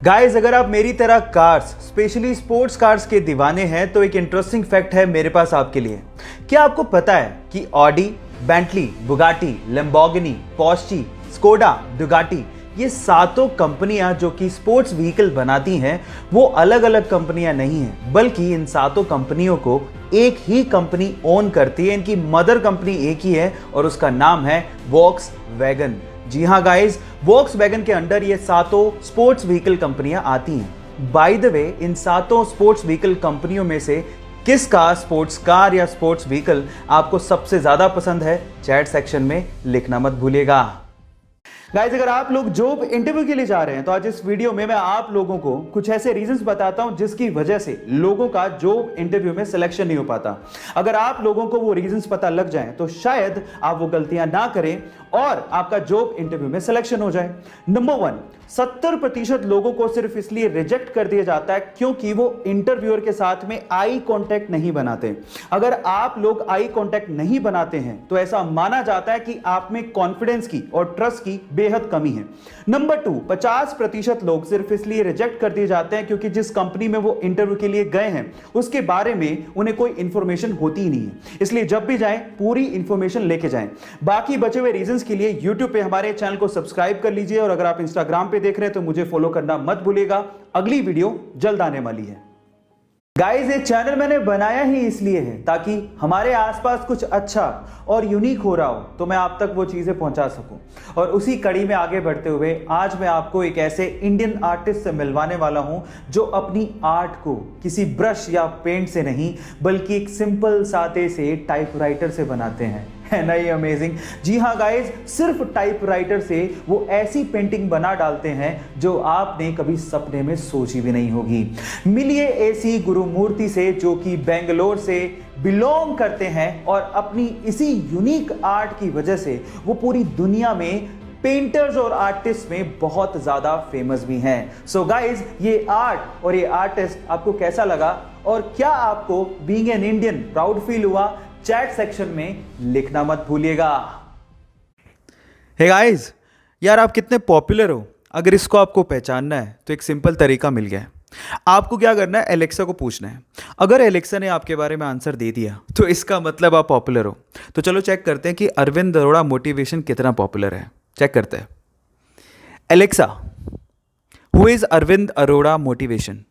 Guys, अगर आप मेरी तरह कार्स स्पेशली स्पोर्ट्स कार्स के दीवाने हैं तो एक इंटरेस्टिंग फैक्ट है मेरे पास आपके लिए। क्या आपको पता है कि Audi, Bentley, Bugatti, Lamborghini, Porsche, Skoda, Ducati ये सातों कंपनियां जो कि स्पोर्ट्स व्हीकल बनाती हैं वो अलग अलग कंपनियां नहीं हैं, बल्कि इन सातों कंपनियों को एक ही कंपनी ओन करती है। इनकी मदर कंपनी एक ही है और उसका नाम है वॉक्सवैगन। जी हाँ गाइस, वॉक्सवैगन के अंडर ये सातों स्पोर्ट्स व्हीकल कंपनियां आती हैं। बाय द वे, इन सातों स्पोर्ट्स व्हीकल कंपनियों में से किसका स्पोर्ट्स कार या स्पोर्ट्स व्हीकल आपको सबसे ज्यादा पसंद है, चैट सेक्शन में लिखना मत भूलिएगा। गाइस, अगर आप लोग जॉब इंटरव्यू के लिए जा रहे हैं तो आज इस वीडियो में मैं आप लोगों को कुछ ऐसे रीजंस बताता हूं जिसकी वजह से लोगों का जॉब इंटरव्यू में सिलेक्शन नहीं हो पाता। अगर आप लोगों को वो रीजंस पता लग जाए तो शायद आप वो गलतियां ना करें और आपका जॉब इंटरव्यू में सिलेक्शन हो जाए। नंबर 1, 70% लोगों को सिर्फ इसलिए रिजेक्ट कर दिया जाता है क्योंकि वो इंटरव्यूअर के साथ में आई कांटेक्ट नहीं बनाते। अगर आप लोग आई कांटेक्ट नहीं बनाते हैं तो ऐसा माना जाता है कि आप में कॉन्फिडेंस की और ट्रस्ट की बेहद कमी है। नंबर 2, 50% लोग सिर्फ इसलिए रिजेक्ट कर दिए जाते हैं क्योंकि जिस कंपनी में वो इंटरव्यू के लिए गए हैं उसके बारे में उन्हें कोई इंफॉर्मेशन होती ही नहीं है। इसलिए जब भी जाएं पूरी इंफॉर्मेशन लेके जाएं। बाकी बचे हुए रीजंस के लिए YouTube पे हमारे चैनल को सब्सक्राइब कर लीजिए और अगर आप Instagram पे देख रहे हैं तो मुझे फॉलो करना मत भूलिएगा। अगली वीडियो जल्द आने वाली है। गाइस, ये चैनल मैंने बनाया ही इसलिए है ताकि हमारे आसपास कुछ अच्छा और यूनिक हो रहा हो तो मैं आप तक वो चीजें पहुंचा सकूं। और उसी कड़ी में आगे बढ़ते हुए आज मैं आपको एक ऐसे इंडियन आर्टिस्ट से मिलवाने वाला हूं जो अपनी आर्ट को किसी ब्रश या पेंट से नहीं बल्कि एक सिंपल सादे से टाइपराइटर से बनाते हैं। है ना ये अमेजिंग? जी हाँ गाइस, सिर्फ टाइपराइटर से वो ऐसी पेंटिंग बना डालते हैं जो आपने कभी सपने में सोची भी नहीं होगी। मिलिए ऐसी गुरुमूर्ति से जो कि बेंगलोर से बिलोंग करते हैं और अपनी इसी यूनिक आर्ट की वजह से वो पूरी दुनिया में पेंटर्स और आर्टिस्ट में बहुत ज्यादा फेमस भी हैं। सो गाइज, ये आर्ट और ये आर्टिस्ट आपको कैसा लगा और क्या आपको being an Indian proud feel हुआ, चैट सेक्शन में लिखना मत भूलिएगा। हे गाइस, यार आप कितने पॉपुलर हो, अगर इसको आपको पहचानना है तो एक सिंपल तरीका मिल गया है। आपको क्या करना है, एलेक्सा को पूछना है। अगर एलेक्सा ने आपके बारे में आंसर दे दिया तो इसका मतलब आप पॉपुलर हो। तो चलो चेक करते हैं कि अरविंद अरोड़ा मोटिवेशन कितना पॉपुलर है। चेक करते हैं। Alexa, who is Arvind Arora motivation?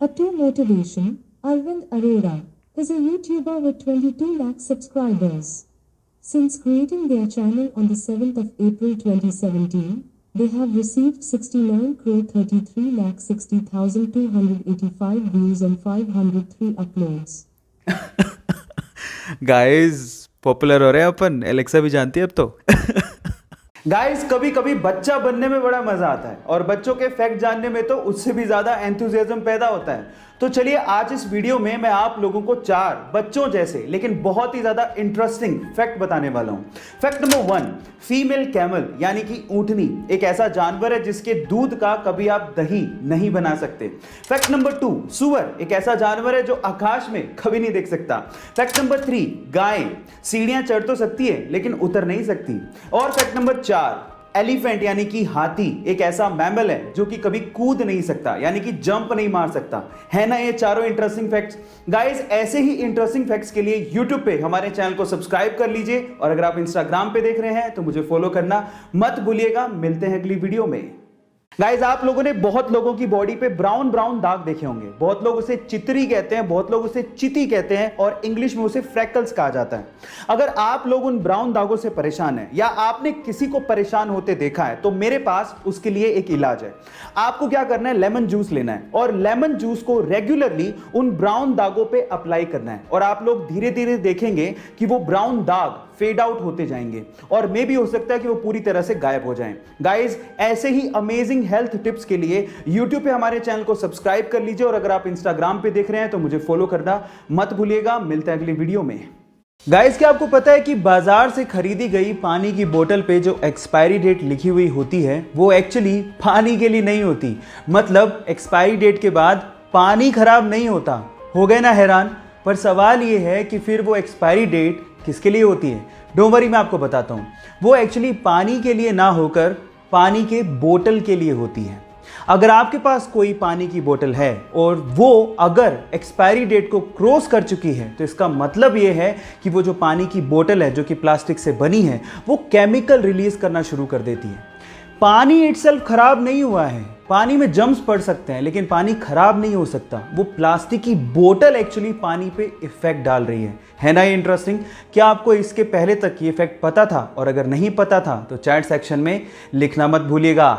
Up to motivation, Arvind Arora is a YouTuber with 22 lakh subscribers. Since creating their channel on the 7th of April 2017, they have received 69,33,60,285 views and 503 uploads. Guys, popular हो रहे हैं अपन, Alexa भी जानती है अब तो। Guys, कभी कभी बच्चा बनने में बड़ा मजा आता है और बच्चों के फैक्ट जानने में तो उससे भी ज्यादा एंथुसियाज्म पैदा होता है। तो चलिए आज इस वीडियो में मैं आप लोगों को 4 बच्चों जैसे लेकिन बहुत ही ज्यादा इंटरेस्टिंग फैक्ट बताने वाला हूं। फैक्ट नंबर 1, फीमेल कैमल यानी कि ऊंटनी एक ऐसा जानवर है जिसके दूध का कभी आप दही नहीं बना सकते। फैक्ट नंबर 2, सूअर एक ऐसा जानवर है जो आकाश में कभी नहीं देख सकता। फैक्ट नंबर 3, गाय सीढ़ियां चढ़ तो सकती है लेकिन उतर नहीं सकती। और फैक्ट नंबर 4, एलिफेंट यानी कि हाथी एक ऐसा मैमल है जो कि कभी कूद नहीं सकता यानी कि जंप नहीं मार सकता। है ना ये चारों इंटरेस्टिंग फैक्ट्स? गाइस, ऐसे ही इंटरेस्टिंग फैक्ट्स के लिए YouTube पे हमारे चैनल को सब्सक्राइब कर लीजिए और अगर आप Instagram पे देख रहे हैं तो मुझे फॉलो करना मत भूलिएगा। मिलते हैं अगली वीडियो में। गाइस, आप लोगों ने बहुत लोगों की बॉडी पे ब्राउन ब्राउन दाग देखे होंगे। बहुत लोग उसे चितरी कहते हैं, बहुत लोग उसे चिती कहते हैं और इंग्लिश में उसे फ्रैकल्स कहा जाता है। अगर आप लोग उन ब्राउन दागों से परेशान हैं या आपने किसी को परेशान होते देखा है तो मेरे पास उसके लिए एक इलाज है। आपको क्या करना है, लेमन जूस लेना है और लेमन जूस को रेगुलरली उन ब्राउन दागों पे अप्लाई करना है और आप लोग धीरे धीरे देखेंगे कि वो ब्राउन दाग फेड आउट होते जाएंगे और मे भी हो सकता है कि वो पूरी तरह से गायब हो जाएं। गाइस, ऐसे ही अमेजिंग हेल्थ टिप्स के लिए YouTube पे हमारे चैनल को सब्सक्राइब कर लीजिए और अगर आप Instagram पे देख रहे हैं तो मुझे फॉलो करना मत भूलिएगा। मिलते हैं अगली वीडियो में। गाइस, क्या आपको पता है कि बाजार से खरीदी गई पानी की बोतल पे जो एक्सपायरी डेट लिखी हुई होती है वो एक्चुअली पानी के लिए नहीं होती। मतलब एक्सपायरी डेट के बाद पानी खराब नहीं होता। हो गए ना हैरान? पर सवाल ये है कि फिर वो एक्सपायरी डेट किसके लिए होती है? डोंट वरी, मैं आपको बताता हूं। वो एक्चुअली पानी के लिए ना होकर पानी के बोतल के लिए होती है। अगर आपके पास कोई पानी की बोतल है और वो अगर एक्सपायरी डेट को क्रॉस कर चुकी है, तो इसका मतलब ये है कि वो जो पानी की बोतल है जो कि प्लास्टिक से बनी है, वो केमिकल रिलीज करना शुरू कर देती है। पानी इटसेल्फ खराब नहीं हुआ है, पानी में जम्स पड़ सकते हैं, लेकिन पानी खराब नहीं हो सकता। वो प्लास्टिक की बोतल एक्चुअली पानी पे इफेक्ट डाल रही है ना? ये इंटरेस्टिंग। क्या आपको इसके पहले तक ये इफेक्ट पता था? और अगर नहीं पता था तो चैट सेक्शन में लिखना मत भूलिएगा।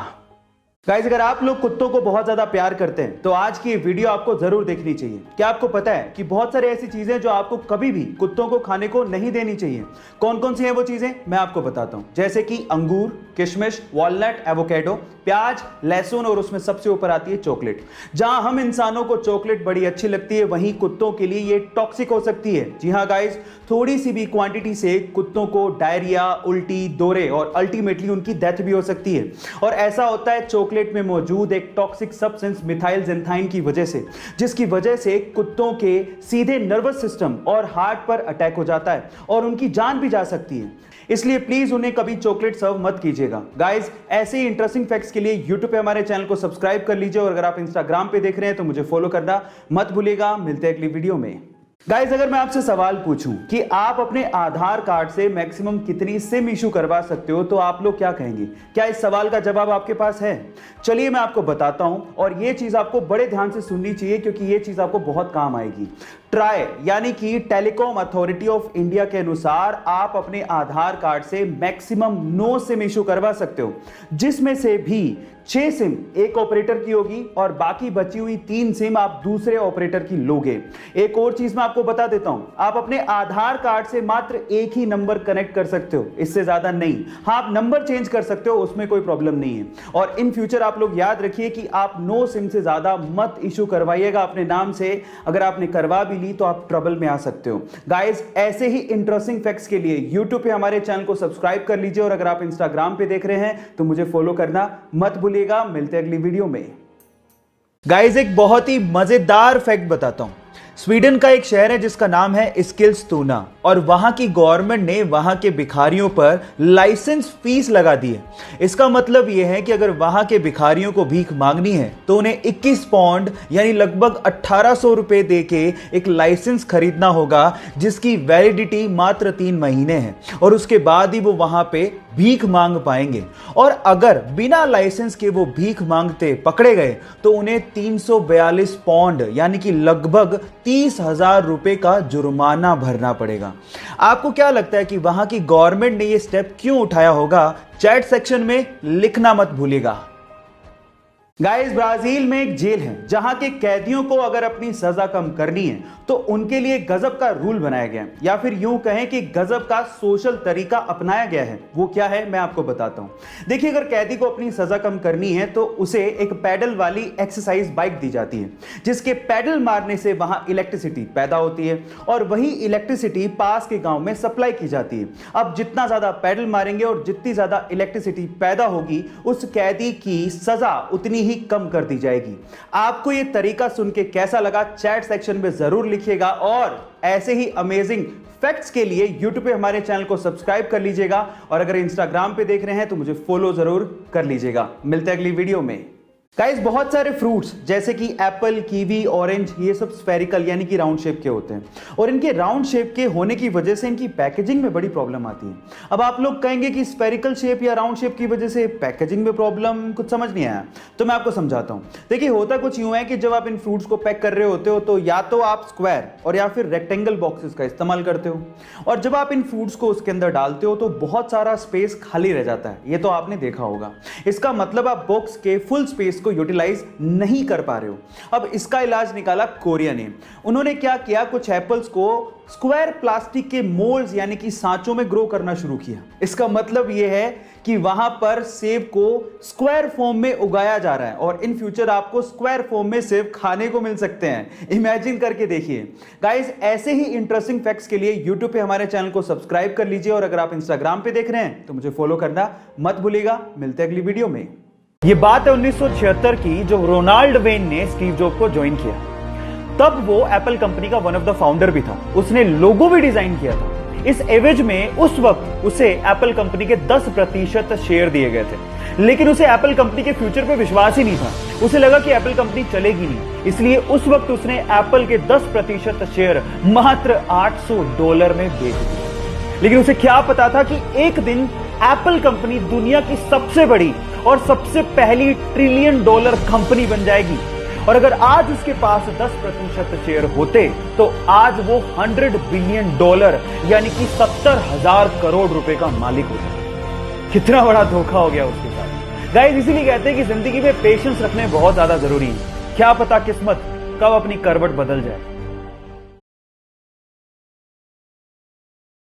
गाइस, अगर आप लोग कुत्तों को बहुत ज्यादा प्यार करते हैं तो आज की ये वीडियो आपको जरूर देखनी चाहिए। क्या आपको पता है कि बहुत सारी ऐसी चीजें जो आपको कभी भी कुत्तों को खाने को नहीं देनी चाहिए? कौन कौन सी हैं वो चीजें, मैं आपको बताता हूं। जैसे कि अंगूर, किशमिश, वॉलनट, एवोकेडो, प्याज, लहसुन और उसमें सबसे ऊपर आती है चॉकलेट। जहां हम इंसानों को चॉकलेट बड़ी अच्छी लगती है, वहीं कुत्तों के लिए ये टॉक्सिक हो सकती है। जी हाँ गाइस, थोड़ी सी भी क्वांटिटी से कुत्तों को डायरिया, उल्टी, दौरे और अल्टीमेटली उनकी डेथ भी हो सकती है। और ऐसा होता है चॉकलेट में मौजूद एक टॉक्सिक सब्सटेंस मिथाइल ज़ेंथाइन की वजह से, जिसकी वजह से कुत्तों के सीधे नर्वस सिस्टम और हार्ट पर अटैक हो जाता है और उनकी जान भी जा सकती है। इसलिए प्लीज उन्हें कभी चॉकलेट सर्व मत कीजिएगा। गाइस, ऐसे ही इंटरेस्टिंग फैक्ट्स के लिए यूट्यूब पे हमारे चैनल को सब्सक्राइब कर लीजिए और अगर आप इंस्टाग्राम पे देख रहे हैं तो मुझे फॉलो करना मत भूलिएगा। मिलते हैं अगली वीडियो में। गाइस, अगर मैं आपसे सवाल पूछूं कि आप अपने आधार कार्ड से मैक्सिमम कितनी सिम इशू करवा सकते हो, तो आप लोग क्या कहेंगे? क्या इस सवाल का जवाब आपके पास है? चलिए मैं आपको बताता हूं, और ये चीज आपको बड़े ध्यान से सुननी चाहिए क्योंकि ये चीज आपको बहुत काम आएगी। ट्राई यानी कि टेलीकॉम अथॉरिटी ऑफ इंडिया के अनुसार आप अपने आधार कार्ड से मैक्सिमम 9 सिम इशू करवा सकते हो, जिसमें से भी 6 सिम एक ऑपरेटर की होगी और बाकी बची हुई 3 सिम आप दूसरे ऑपरेटर की लोगे। एक और चीज मैं आपको बता देता हूं, आप अपने आधार कार्ड से मात्र एक ही नंबर कनेक्ट कर सकते हो, इससे ज्यादा नहीं। हाँ, आप नंबर चेंज कर सकते हो, उसमें कोई प्रॉब्लम नहीं है। और इन फ्यूचर आप लोग याद रखिए कि आप 9 सिम से ज्यादा मत इशू करवाइएगा अपने नाम से। अगर आपने करवा भी ली तो आप ट्रबल में आ सकते हो। गाइस, ऐसे ही इंटरेस्टिंग फैक्ट्स के लिए यूट्यूब पे हमारे चैनल को सब्सक्राइब कर लीजिए और अगर आप इंस्टाग्राम पे देख रहे हैं तो मुझे फॉलो करना मत भूलिएगा। मिलते हैं अगली वीडियो में। गाइस, एक बहुत ही मजेदार फैक्ट बताता हूं। स्वीडन का एक शहर है जिसका नाम है स्किल्सतुना, और वहां की गवर्नमेंट ने वहां के भिखारियों पर लाइसेंस फीस लगा दी है। इसका मतलब यह है कि अगर वहां के भिखारियों को भीख मांगनी है तो उन्हें 21 पाउंड यानी लगभग 1800 रुपए देके एक लाइसेंस खरीदना होगा, जिसकी वैलिडिटी मात्र 3 महीने है और उसके बाद ही वो वहां पे भीख मांग पाएंगे। और अगर बिना लाइसेंस के वो भीख मांगते पकड़े गए तो उन्हें 342 पाउंड यानी कि लगभग 30,000 रुपए का जुर्माना भरना पड़ेगा। आपको क्या लगता है कि वहां की गवर्नमेंट ने ये स्टेप क्यों उठाया होगा? चैट सेक्शन में लिखना मत भूलिएगा। गाइस, ब्राजील में एक जेल है जहां के कैदियों को अगर अपनी सजा कम करनी है तो उनके लिए गजब का रूल बनाया गया है, या फिर यूं कहें कि गजब का सोशल तरीका अपनाया गया है। वो क्या है, मैं आपको बताता हूं। देखिए, अगर कैदी को अपनी सजा कम करनी है तो उसे एक पैडल वाली एक्सरसाइज बाइक दी जाती है, जिसके पैडल मारने से वहां इलेक्ट्रिसिटी पैदा होती है और वही इलेक्ट्रिसिटी पास के गांव में सप्लाई की जाती है। अब जितना ज्यादा पैडल मारेंगे और जितनी ज्यादा इलेक्ट्रिसिटी पैदा होगी, उस कैदी की सजा उतनी ही कम कर दी जाएगी। आपको यह तरीका सुन के कैसा लगा, चैट सेक्शन में जरूर लिखिएगा। और ऐसे ही अमेजिंग फैक्ट्स के लिए यूट्यूब पे हमारे चैनल को सब्सक्राइब कर लीजिएगा और अगर इंस्टाग्राम पे देख रहे हैं तो मुझे फॉलो जरूर कर लीजिएगा। मिलते हैं अगली वीडियो में। गाइस, बहुत सारे फ्रूट्स जैसे कि एप्पल, कीवी, ऑरेंज, ये सब स्फेरिकल यानी कि राउंड शेप के होते हैं और इनके राउंड शेप के होने की वजह से इनकी पैकेजिंग में बड़ी प्रॉब्लम आती है। अब आप लोग कहेंगे कि स्फेरिकल शेप या राउंड शेप की वजह से पैकेजिंग में प्रॉब्लम, कुछ समझ नहीं आया, तो मैं आपको समझाता हूं। देखिए, होता कुछ यूं है कि जब आप इन फ्रूट्स को पैक कर रहे होते हो तो या तो आप स्क्वायर और या फिर रेक्टेंगल बॉक्सेस का इस्तेमाल करते हो, और जब आप इन फ्रूट्स को उसके अंदर डालते हो तो बहुत सारा स्पेस खाली रह जाता है। ये तो आपने देखा होगा। इसका मतलब आप बॉक्स के फुल स्पेस को यूटिलाइज नहीं कर पा रहे हो। अब इसका इलाज निकाला कोरिया ने। उन्होंने क्या किया, कुछ एप्पल्स को स्क्वायर प्लास्टिक के मोल्ड्स यानी कि सांचों में ग्रो करना शुरू किया। इसका मतलब यह है कि वहां पर सेब को स्क्वायर फॉर्म में उगाया जा रहा है और इन फ्यूचर आपको स्क्वायर फॉर्म में सेब खाने को मिल सकते हैं। इमेजिन करके देखिए। गाइस, ऐसे ही इंटरेस्टिंग फैक्ट्स के लिए यूट्यूब पे हमारे चैनल को सब्सक्राइब कर लीजिए और अगर आप इंस्टाग्राम पे देख रहे हैं तो मुझे फॉलो करना मत भूलिएगा। मिलते हैं अगली वीडियो में। ये बात है 1976 की, जो रोनाल्ड वेन ने स्टीव जॉब को ज्वाइन किया। तब वो एप्पल कंपनी का वन ऑफ द फाउंडर भी था। उसने लोगो भी डिजाइन किया था। इस एवज में उस वक्त उसे एप्पल कंपनी के 10% शेयर दिए गए थे। लेकिन उसे एप्पल कंपनी के फ्यूचर पे विश्वास ही नहीं था। उसे लगा कि एप्पल कंपनी चलेगी नहीं, इसलिए उस वक्त उसने एप्पल के 10% शेयर मात्र $800 में बेच दिए। लेकिन उसे क्या पता था कि एक दिन एप्पल कंपनी दुनिया की सबसे बड़ी और सबसे पहली $1 ट्रिलियन कंपनी बन जाएगी। और अगर आज उसके पास 10% शेयर होते तो आज वो $100 बिलियन यानी कि 70,000 करोड़ रुपए का मालिक होता। कितना बड़ा धोखा हो गया उसके साथ। गाइस, इसीलिए कहते हैं कि जिंदगी में पेशेंस रखने बहुत ज्यादा जरूरी है। क्या पता किस्मत कब अपनी करवट बदल जाए।